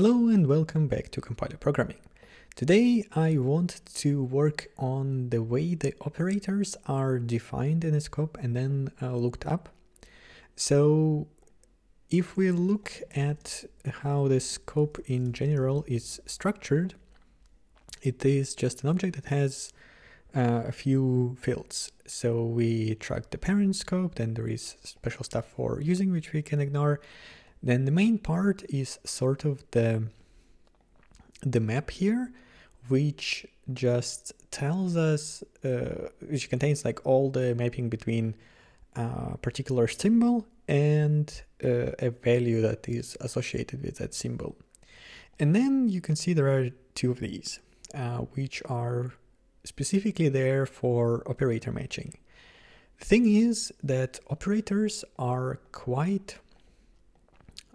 Hello and welcome back to Compiler Programming. Today I want to work on the way the operators are defined in a scope and then looked up. So if we look at how the scope in general is structured, it is just an object that has a few fields. So we track the parent scope, then there is special stuff for using which we can ignore. Then the main part is sort of the map here, which just tells us, which contains like all the mapping between a particular symbol and a value that is associated with that symbol. And then you can see there are two of these, which are specifically there for operator matching. The thing is that operators are quite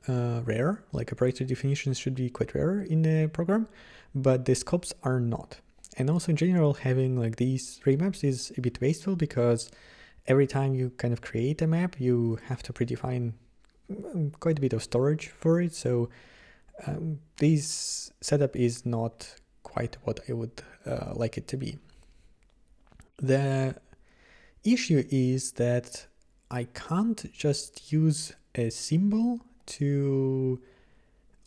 rare, like operator definitions should be quite rare in a program, but the scopes are not. And also in general, having like these three maps is a bit wasteful because every time you kind of create a map, you have to predefine quite a bit of storage for it. So this setup is not quite what I would like it to be. The issue is that I can't just use a symbol to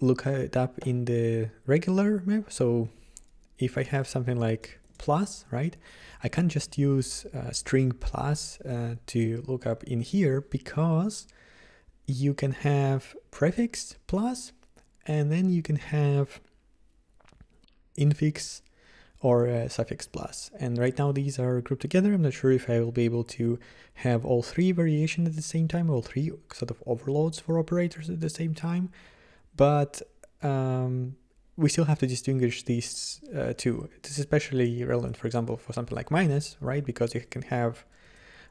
look it up in the regular map. So if I have something like plus, right, I can't just use string plus to look up in here, because you can have prefix plus and then you can have infix or suffix plus. And right now these are grouped together. I'm not sure if I will be able to have all three variations at the same time, all three sort of overloads for operators at the same time. But we still have to distinguish these two. This is especially relevant, for example, for something like minus, right? Because you can have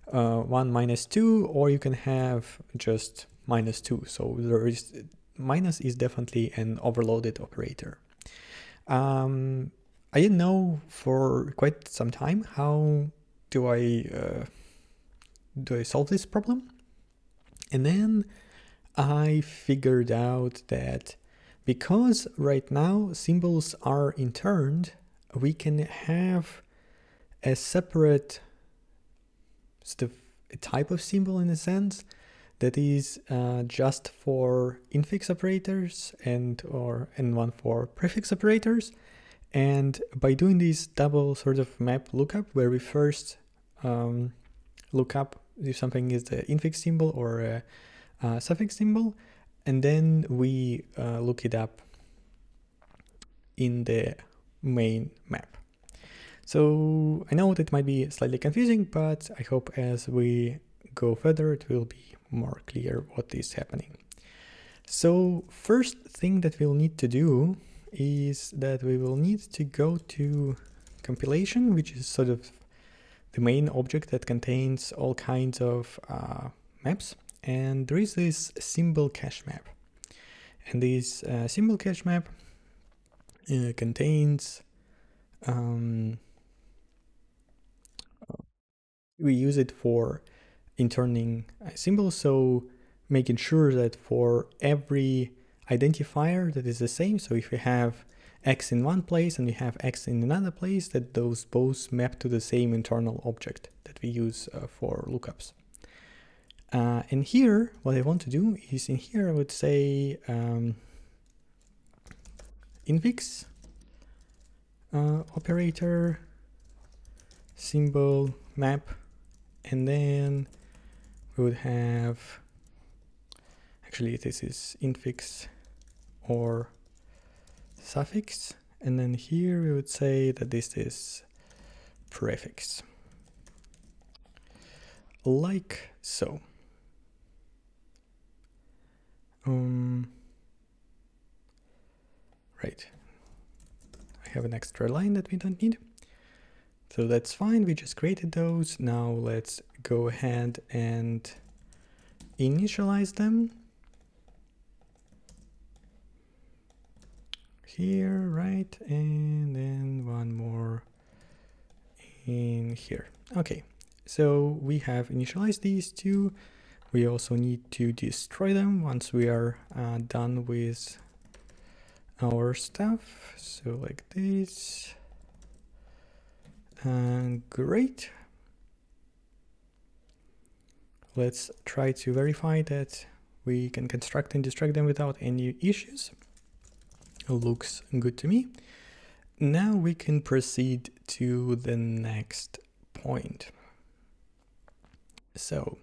1 minus 2, or you can have just minus 2. So there is minus is definitely an overloaded operator. I didn't know for quite some time how do I solve this problem, and then I figured out that because right now symbols are interned, we can have a separate sort of a type of symbol in a sense that is just for infix operators and one for prefix operators. And by doing this double sort of map lookup, where we first look up if something is the infix symbol or a suffix symbol, and then we look it up in the main map. So I know that might be slightly confusing, but I hope as we go further, it will be more clear what is happening. So first thing that we'll need to do is that we will need to go to compilation, which is sort of the main object that contains all kinds of maps. And there is this symbol cache map. And this symbol cache map contains, we use it for interning symbols, so making sure that for every identifier that is the same, so if we have x in one place and we have x in another place, that those both map to the same internal object that we use for lookups. And here, what I want to do is in here I would say infix operator symbol map, and then we would have, actually this is infix or suffix, and then here we would say that this is prefix, like so. Right, I have an extra line that we don't need, so that's fine. We just created those. Now let's go ahead and initialize them here, right, and then one more in here. Okay, so we have initialized these two. We also need to destroy them once we are done with our stuff. So like this. Great. Let's try to verify that we can construct and destruct them without any issues. Looks good to me. Now we can proceed to the next point. So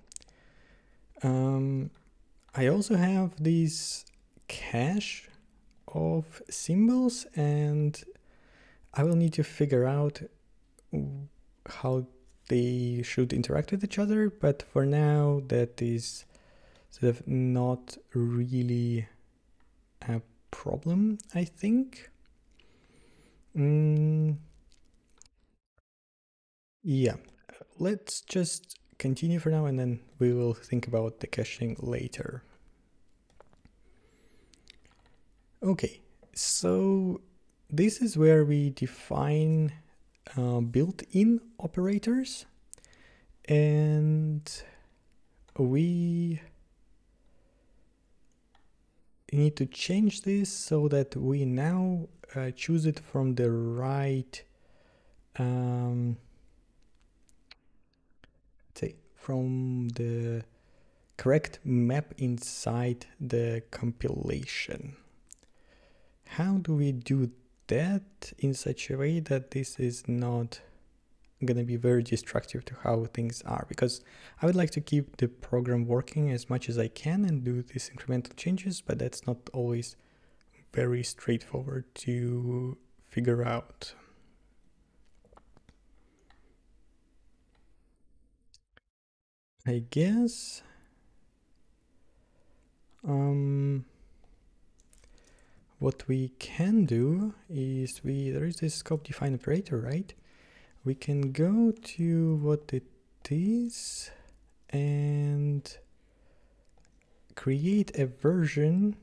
I also have this cache of symbols, and I will need to figure out how they should interact with each other, but for now that is sort of not really a problem, I think. Yeah, let's just continue for now and then we will think about the caching later. Okay, so this is where we define built-in operators, and we need to change this so that we now choose it from the right from the correct map inside the compilation. How do we do that in such a way that this is not going to be very destructive to how things are? Because I would like to keep the program working as much as I can and do these incremental changes, but that's not always very straightforward to figure out. I guess what we can do is there is this scope define operator, right? We can go to what it is and create a version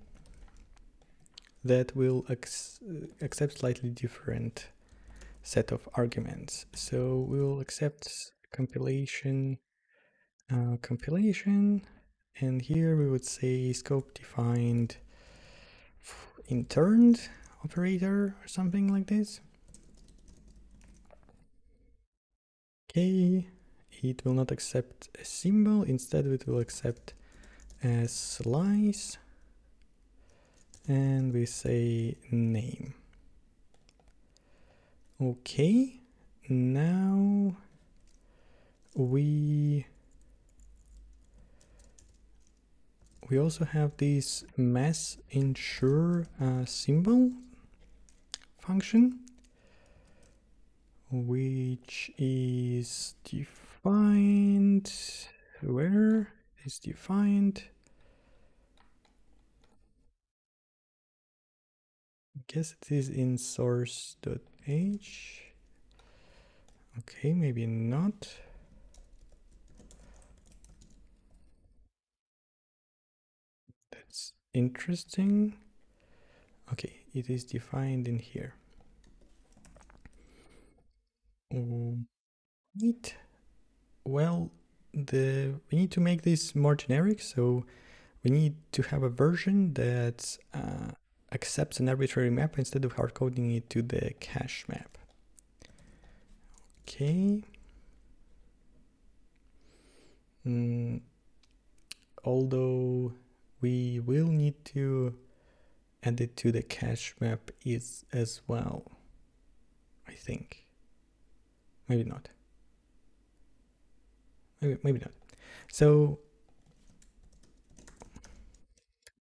that will accept slightly different set of arguments. So we will accept compilation, and here we would say scope defined interned operator or something like this. Okay, it will not accept a symbol, instead it will accept a slice, and we say name. Okay, now we also have this mass ensure symbol function, which is defined, where is defined? I guess it is in source.h. Okay, maybe not. That's interesting. Okay, it is defined in here. Neat. Well, we need to make this more generic, so we need to have a version that accepts an arbitrary map instead of hard coding it to the cache map. Okay. Although we will need to add it to the cache map as well, I think. Maybe not. Maybe not. So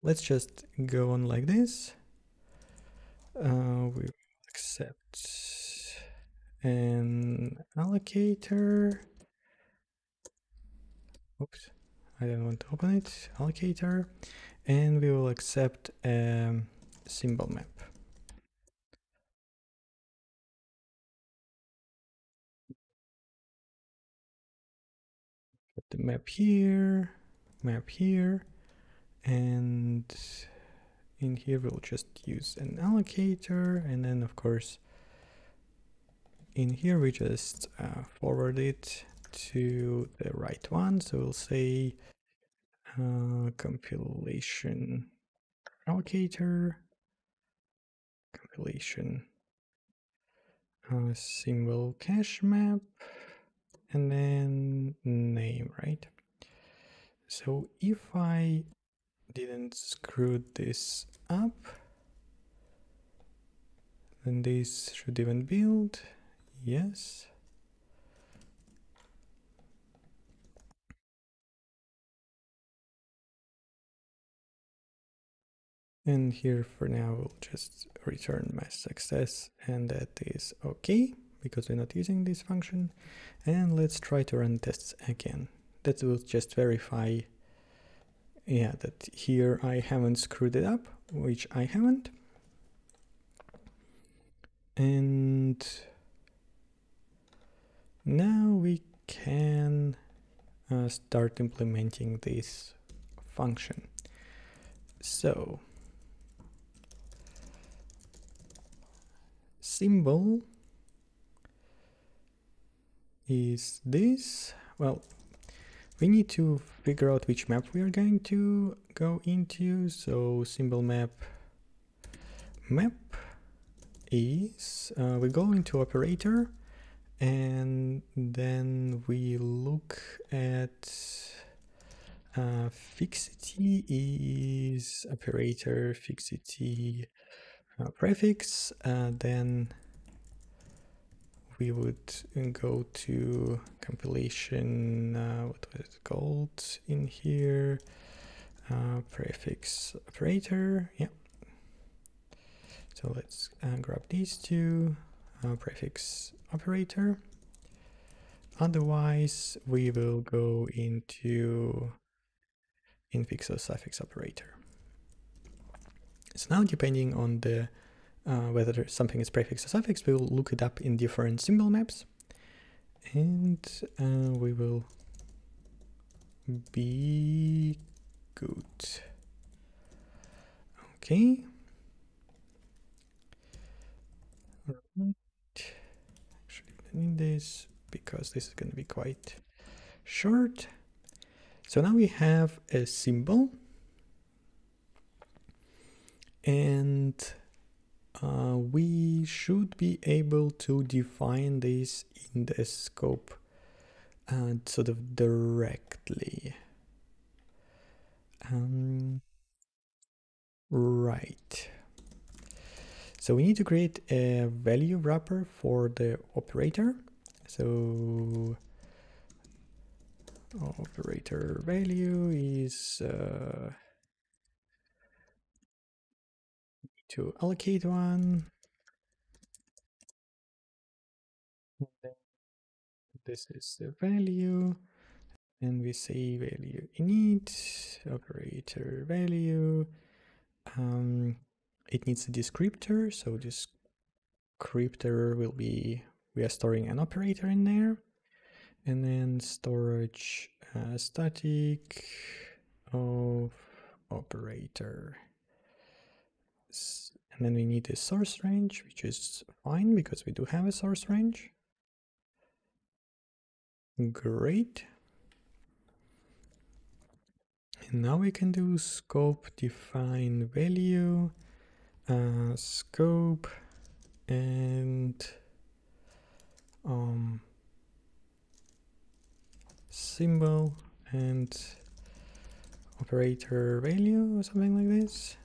let's just go on like this. We accept an allocator. Oops, I don't want to open it. Allocator, and we will accept a symbol map. Put the map here, and in here we'll just use an allocator, and then of course in here we just forward it to the right one. So we'll say compilation allocator, compilation symbol cache map, and then name, right? So if I didn't screw this up, then this should even build. Yes. And here for now, we'll just return my success, and that is okay, because we're not using this function. And let's try to run tests again. That will just verify, yeah, that here I haven't screwed it up, which I haven't. And now we can start implementing this function. So symbol is this. Well, we need to figure out which map we are going to go into. So symbol map is, we go into operator, and then we look at fixity is operator, fixity prefix, then we would go to compilation, what was it called in here, prefix operator, yeah. So let's grab these two, prefix operator. Otherwise, we will go into infix or suffix operator. So now, depending on the whether something is prefix or suffix, we will look it up in different symbol maps, and we will be good. Okay. Actually, I don't need this because this is going to be quite short. So now we have a symbol, and we should be able to define this in the scope sort of directly. Right. So we need to create a value wrapper for the operator. So operator value is to allocate one. This is the value, and we say value init operator value. It needs a descriptor, so descriptor will be, we are storing an operator in there, and then storage static of operator. And then we need a source range, which is fine because we do have a source range. Great. And now we can do scope define value, scope, and symbol and operator value or something like this.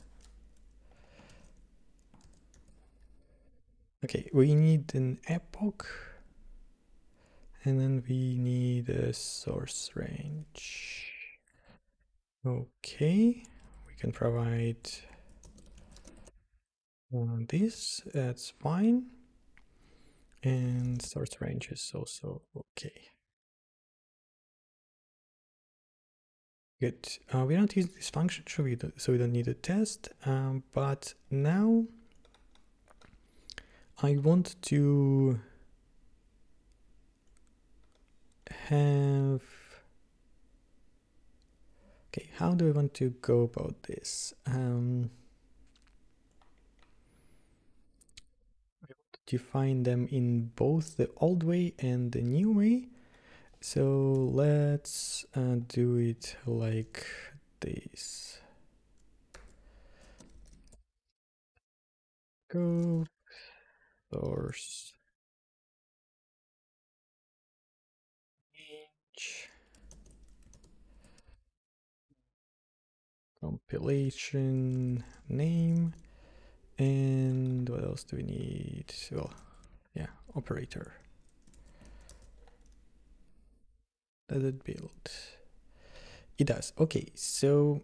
Okay, we need an epoch, and then we need a source range. Okay, we can provide this, that's fine. And source range is also okay. Good. We don't use this function, so we don't need a test. But now I want to have. Okay, how do I want to go about this? I want to define them in both the old way and the new way. So let's do it like this. scope, source, image, compilation name, and what else do we need? Well, yeah, operator. Does it build? It does. Okay, so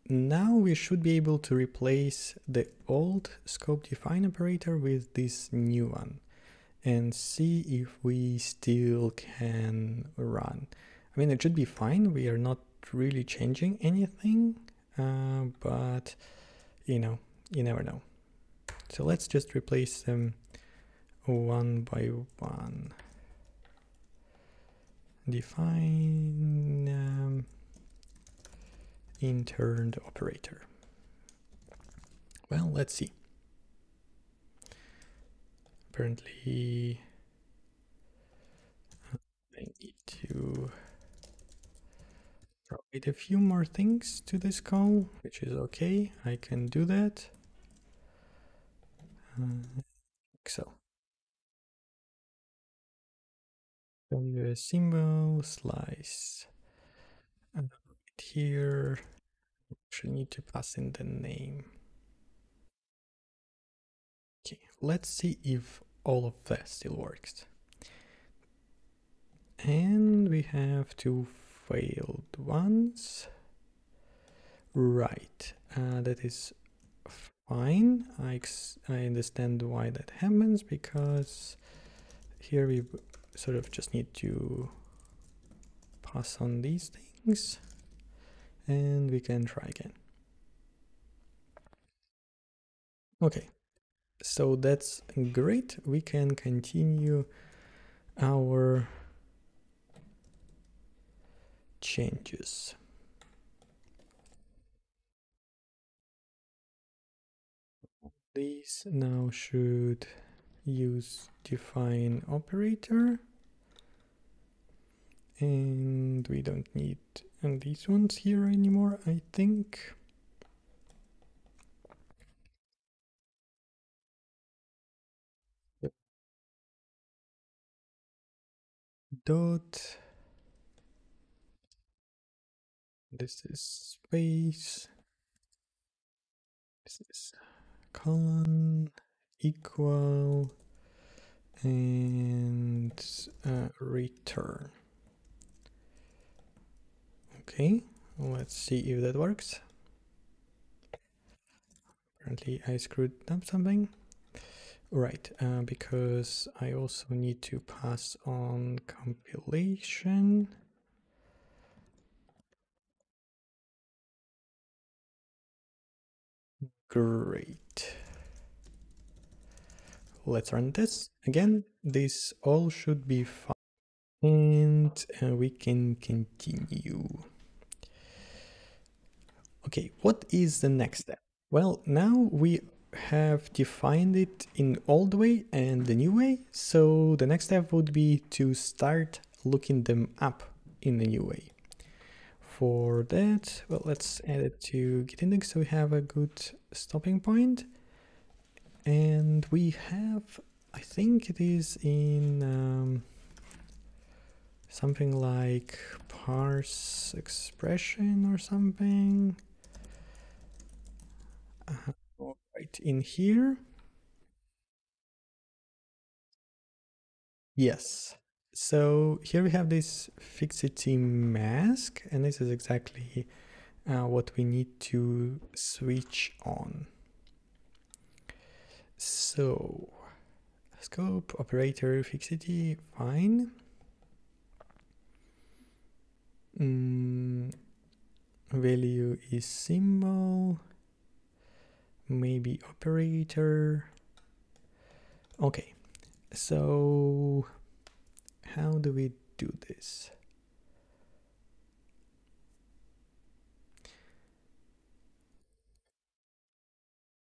now we should be able to replace the old scope define operator with this new one and see if we still can run. I mean, it should be fine. We are not really changing anything, but you know, you never know. So let's just replace them one by one. Define interned operator. Well, let's see. Apparently, I need to provide a few more things to this call, which is okay. I can do that. So, value a symbol, slice. And here, actually need to pass in the name. Okay, let's see if all of that still works. And we have two failed ones. Right, that is fine. I understand why that happens, because here we sort of just need to pass on these things and we can try again. Okay, so that's great. We can continue our changes. These now should use define operator, and we don't need these ones here anymore, I think. Yep. Dot, this is space, this is colon, equal, and return. Okay, let's see if that works. Apparently I screwed up something. Right, because I also need to pass on compilation. Great. Let's run this again. This all should be fine. And we can continue. Okay, what is the next step? Well, now we have defined it in old way and the new way. So the next step would be to start looking them up in the new way. For that, well, let's add it to getindex so we have a good stopping point. And we have, I think it is in something like parse expression or something. Right in here. Yes. So here we have this fixity mask, and this is exactly what we need to switch on. So scope, operator, fixity, fine. Value is symbol, maybe operator. Okay, so how do we do this?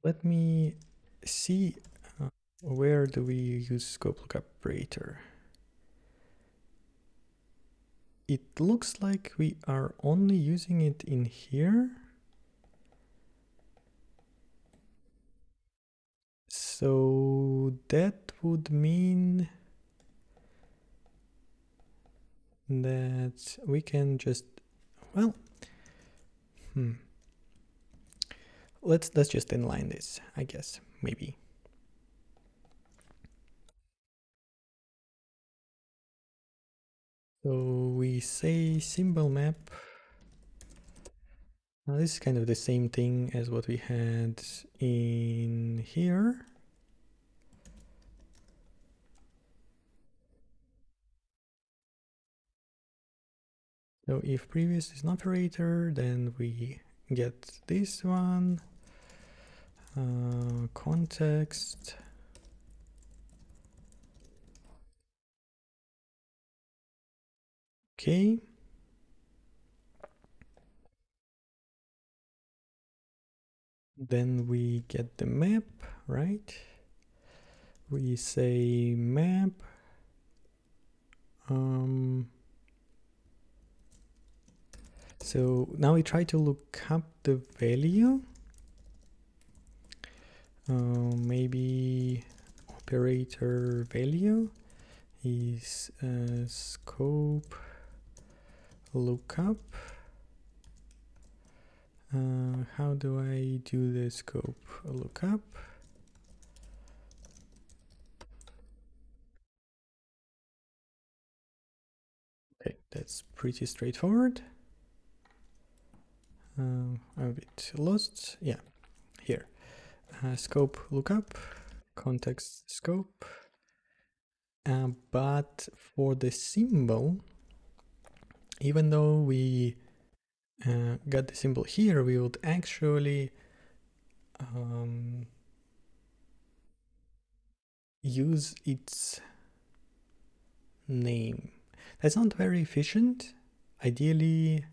Let me see where do we use scope lookup operator. It looks like we are only using it in here. So that would mean that we can just, well, let's just inline this, I guess, maybe. So we say symbol map. Now this is kind of the same thing as what we had in here. So if previous is an operator, then we get this one, context. Okay. Then we get the map, right? We say map. So now we try to look up the value. Maybe operator value is scope lookup. How do I do the scope lookup? Okay, that's pretty straightforward. I'm a bit lost. Yeah, here. Scope lookup, context scope. But for the symbol, even though we got the symbol here, we would actually use its name. That's not very efficient. Ideally,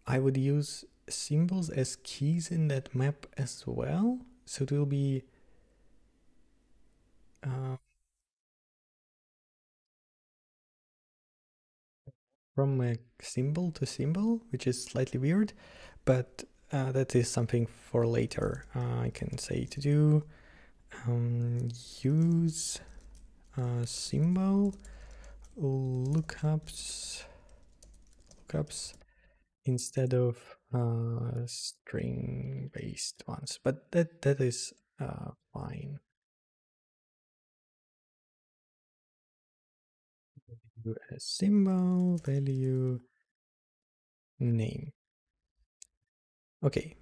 I would use symbols as keys in that map as well. So it will be from a symbol to symbol, which is slightly weird, but that is something for later. I can say to do use symbol lookups instead of string based ones, but that is fine. A symbol value name. Okay,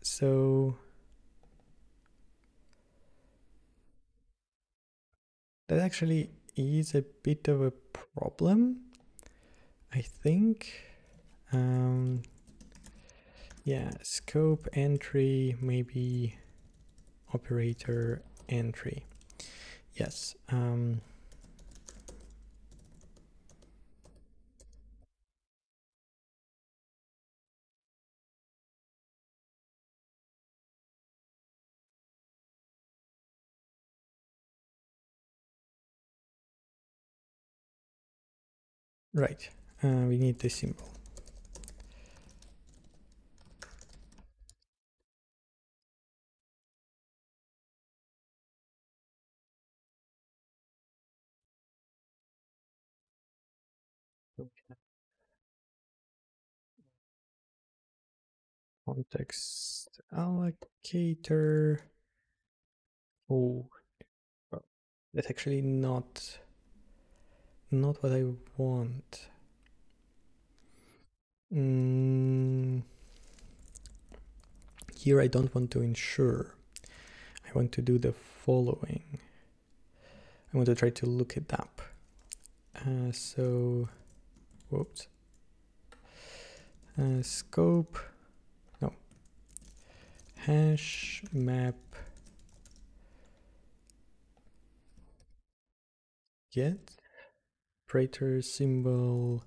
so that actually is a bit of a problem, I think. Yeah, scope entry, maybe operator entry. Yes. Right. We need the symbol. Context allocator. Oh, well, that's actually not what I want. Here I don't want to ensure. I want to do the following. I want to try to look it up. So, whoops. Scope, no. Hash map get operator symbol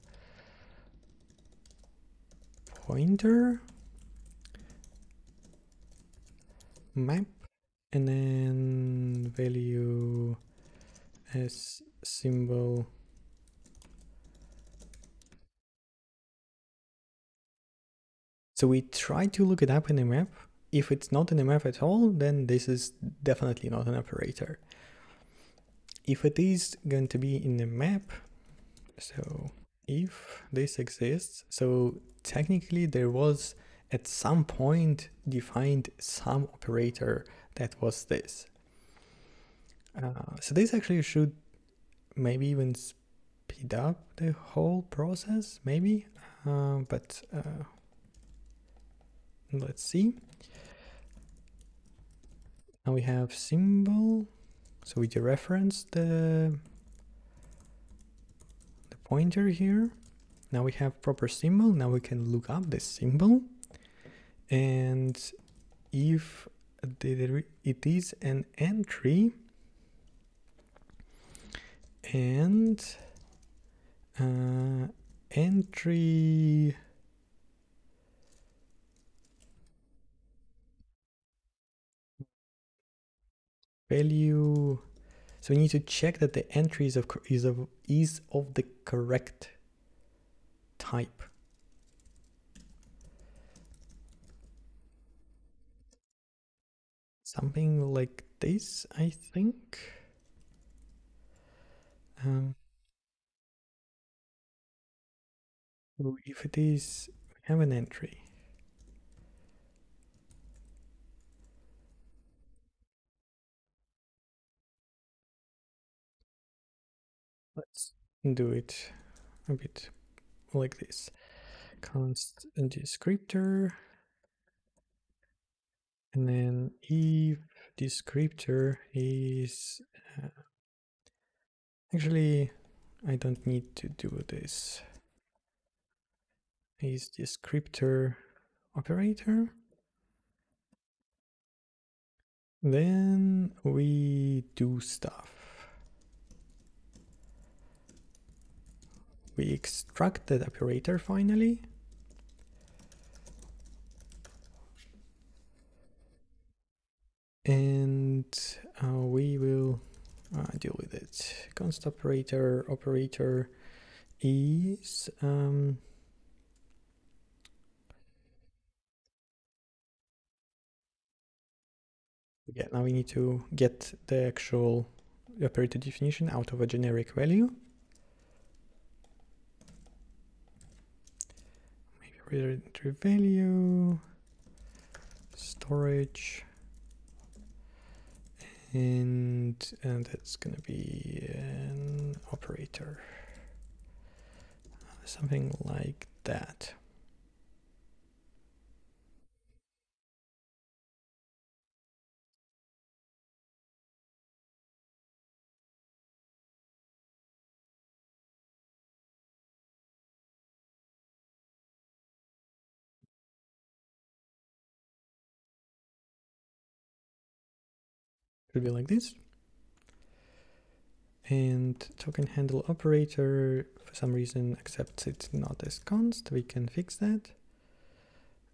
pointer map, and then value as symbol. So we try to look it up in a map, if it's not in a map at all, then this is definitely not an operator. If it is going to be in a map, so if this exists, so technically there was at some point defined some operator that was this. So this actually should maybe even speed up the whole process, maybe, but let's see. Now we have symbol, so we dereference the pointer here. Now we have proper symbol. Now we can look up this symbol, and if it is an entry and entry value, so we need to check that the entry is of the correct type. Something like this, I think. If it is, we have an entry. Let's do it a bit like this. Const descriptor, and then if descriptor is actually, I don't need to do this. Is descriptor operator. Then we do stuff. We extract that operator finally. And we will deal with it. Const operator is yeah, now we need to get the actual operator definition out of a generic value. Maybe return value, storage, and that's gonna be an operator, something like that. Could be like this. And token handle operator for some reason accepts it not as const. We can fix that.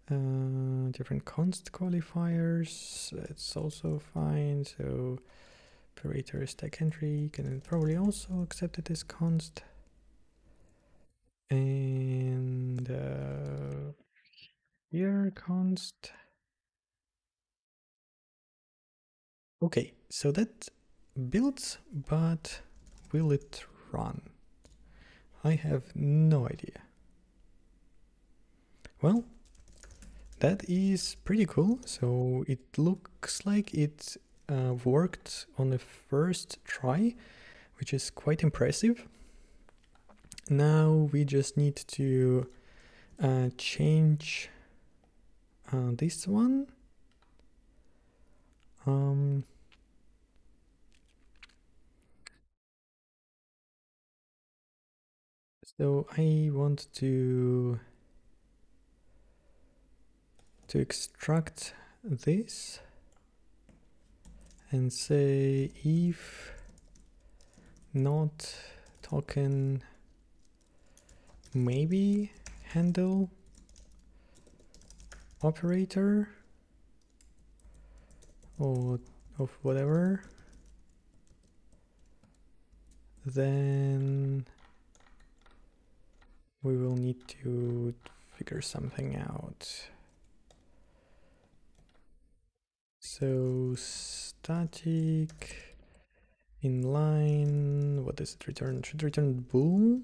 Different const qualifiers, that's also fine. So operator stack entry can probably also accept it as const. And here const. Okay, so that builds, but will it run? I have no idea. Well, that is pretty cool. So it looks like it worked on the first try, which is quite impressive. Now we just need to change this one. So I want to extract this and say if not token maybe handle operator or of whatever, then we will need to figure something out. So static inline, what does it return? It should return bool.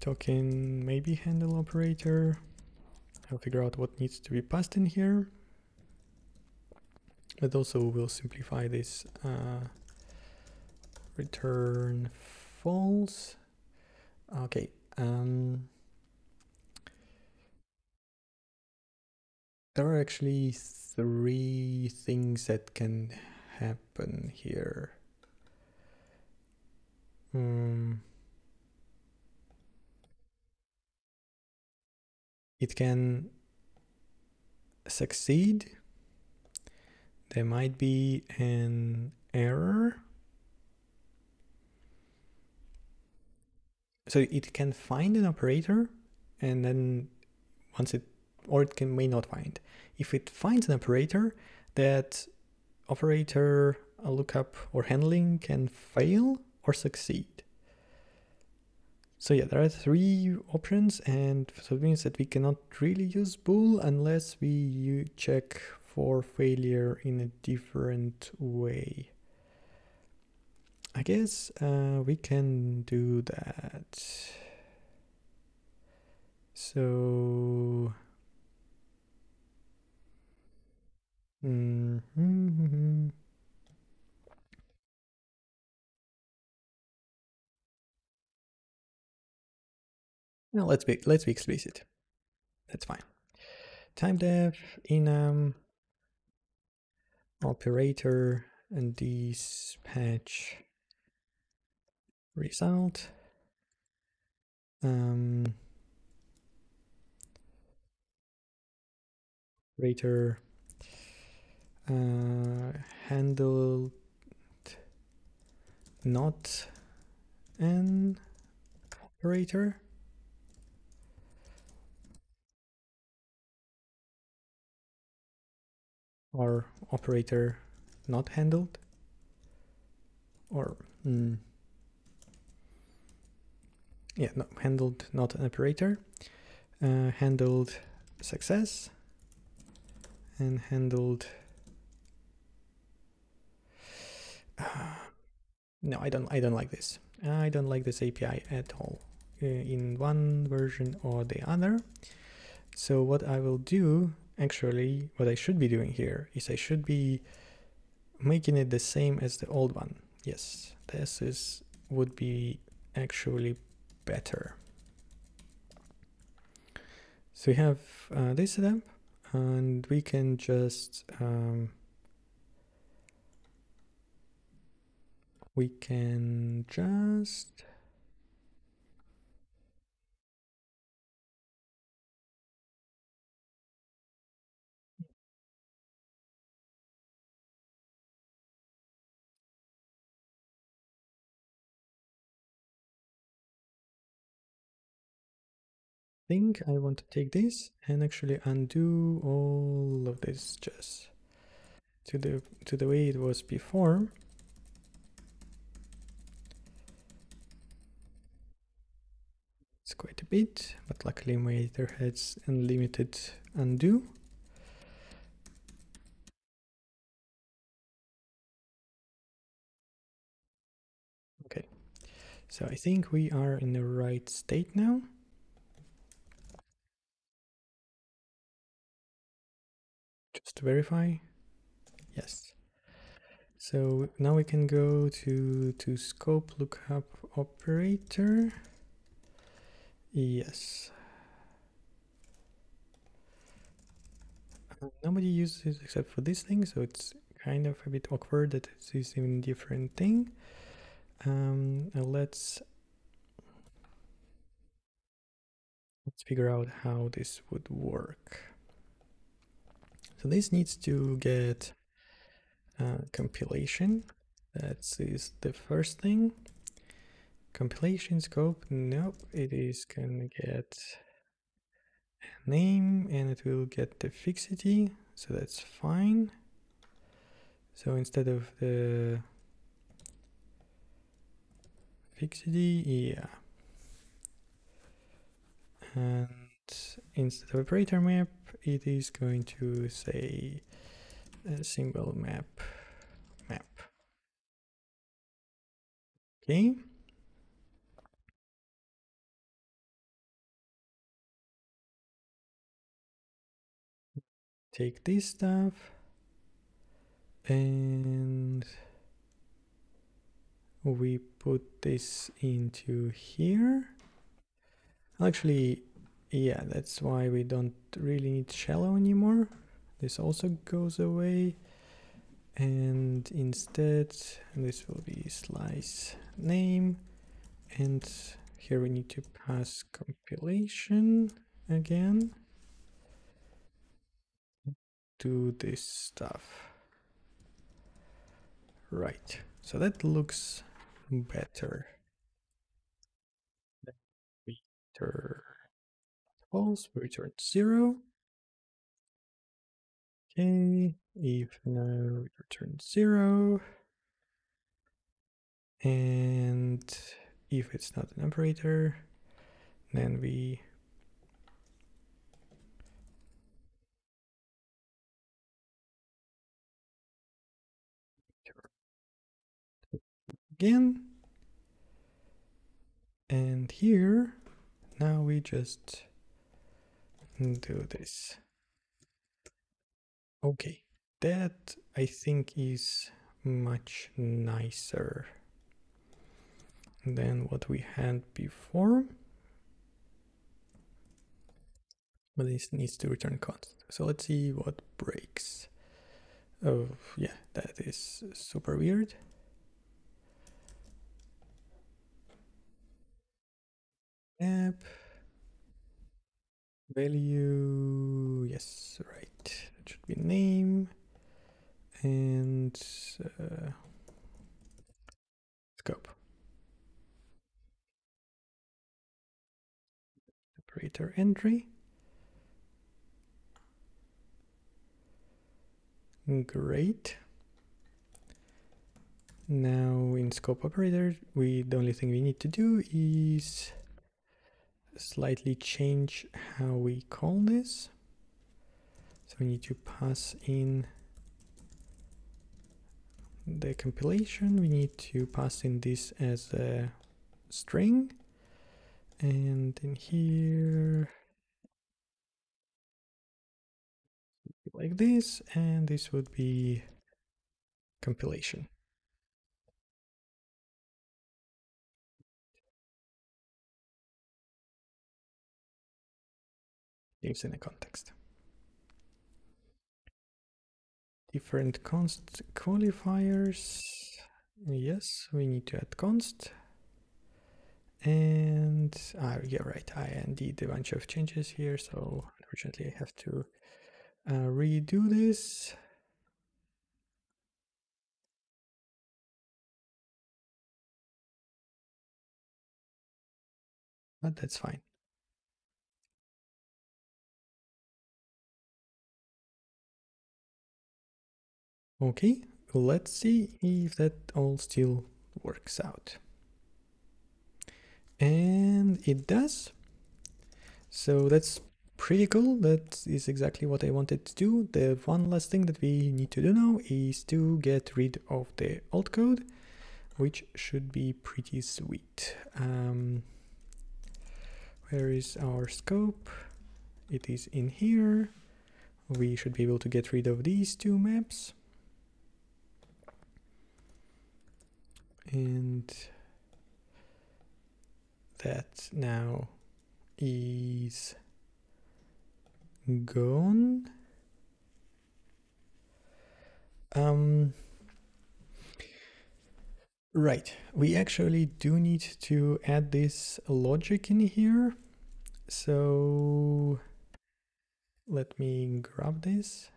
Token maybe handle operator. I'll figure out what needs to be passed in here. But also we'll simplify this return false. Okay. There are actually 3 things that can happen here. It can succeed. There might be an error. So it can find an operator and then once it, or it may not find. If it finds an operator, that operator, a lookup or handling can fail or succeed. So yeah, there are 3 options, and so it means that we cannot really use bool unless we check for failure in a different way. I guess we can do that. So now let's be explicit. That's fine. Time def enum operator and dispatch result. Operator handled not an operator. Or operator not handled. Or yeah, no, handled not an operator. Handled success. And handled no, I don't like this. I don't like this API at all in one version or the other. So what I will do, actually, what I should be doing here is I should be making it the same as the old one. Yes, this would be actually better. So we have this setup, and we can just think I want to take this and actually undo all of this just to the way it was before. It's quite a bit, but luckily emulator has unlimited undo. Okay, so I think we are in the right state now. Just to verify. Yes. So now we can go to scope lookup operator. Yes. Nobody uses it except for this thing, so it's kind of a bit awkward that it's using a different thing. Let's figure out how this would work. So this needs to get compilation. That is the first thing. Compilation scope, nope, it is gonna get a name and it will get the fixity, so that's fine. So instead of the fixity, yeah. And instead of operator map, it is going to say symbol map. Okay. Take this stuff and we put this into here. Actually, yeah, that's why we don't really need shallow anymore. This also goes away. And instead, this will be slice name. And here we need to pass compilation again to this stuff. Right, so that looks better. Return false, return 0. Okay, if now return 0. And if it's not an operator, then we again. And here, now we just do this. Okay, that I think is much nicer than what we had before. But this needs to return constant. So let's see what breaks. Oh, yeah, that is super weird. App value, yes, right. That should be name and scope. Operator entry. Great. Now in scope operator, the only thing we need to do is slightly change how we call this. So we need to pass in the compilation. We need to pass in this as a string. And in here, like this, and this would be compilation. Lives in a context. Different const qualifiers. Yes, we need to add const. And yeah, right. I did a bunch of changes here, so unfortunately I have to redo this. But that's fine. Okay, let's see if that all still works out. And it does. So that's pretty cool. That is exactly what I wanted to do. The one last thing that we need to do now is to get rid of the old code, which should be pretty sweet. Where is our scope? It is in here. We should be able to get rid of these two maps. And that now is gone. Right, we actually do need to add this logic in here. So let me grab this.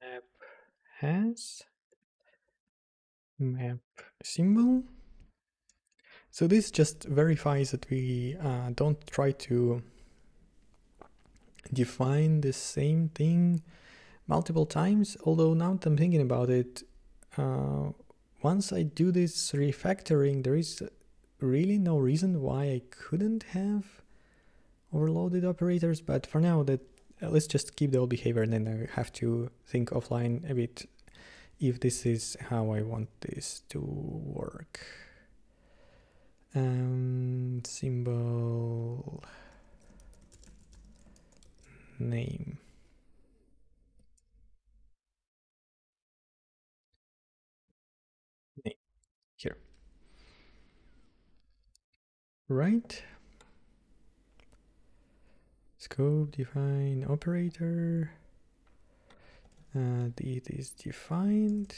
Map has map symbol. So this just verifies that we don't try to define the same thing multiple times, although now that I'm thinking about it, once I do this refactoring, there is really no reason why I couldn't have overloaded operators, but for now, let's just keep the old behavior, and then I have to think offline a bit if this is how I want this to work. Symbol name. Name here. Right. Scope define operator. It is defined.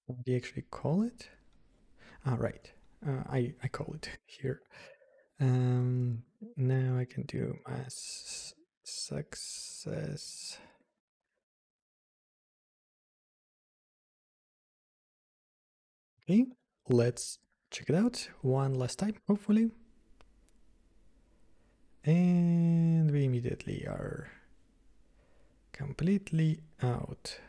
What do you actually call it? Ah, right. I call it here. Now I can do mass success. Okay, let's check it out one last time, hopefully. And we immediately are completely out.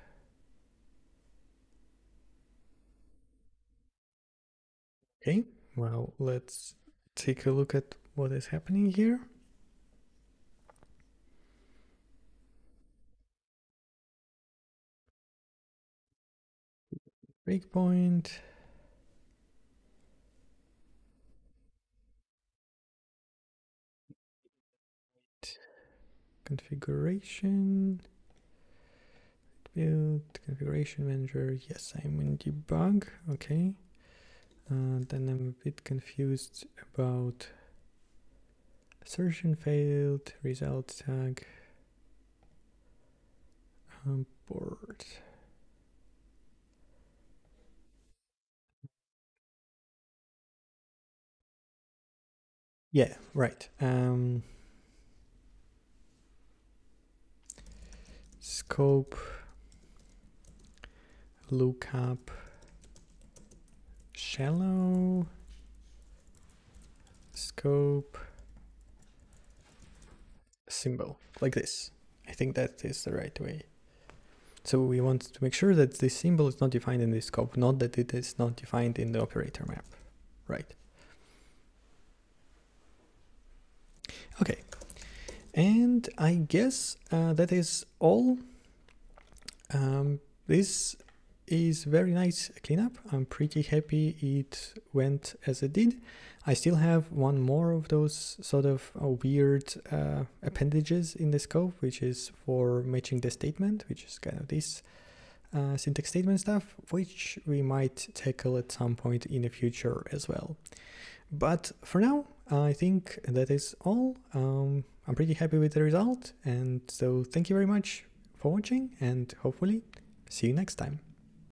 Okay, well, let's take a look at what is happening here. Breakpoint. Configuration. Build configuration manager. Yes, I'm in debug. Okay. Then I'm a bit confused about assertion failed, result tag, board. Yeah, right. Scope, lookup, shallow, scope, symbol, like this. I think that is the right way. So we want to make sure that this symbol is not defined in the scope, not that it is not defined in the operator map, right? Okay, and I guess that is all. This is very nice cleanup. I'm pretty happy it went as it did. I still have one more of those sort of weird appendages in the scope, which is for matching the statement, which is kind of this syntax statement stuff, which we might tackle at some point in the future as well. But for now, I think that is all. I'm pretty happy with the result, and so thank you very much for watching, and hopefully see you next time.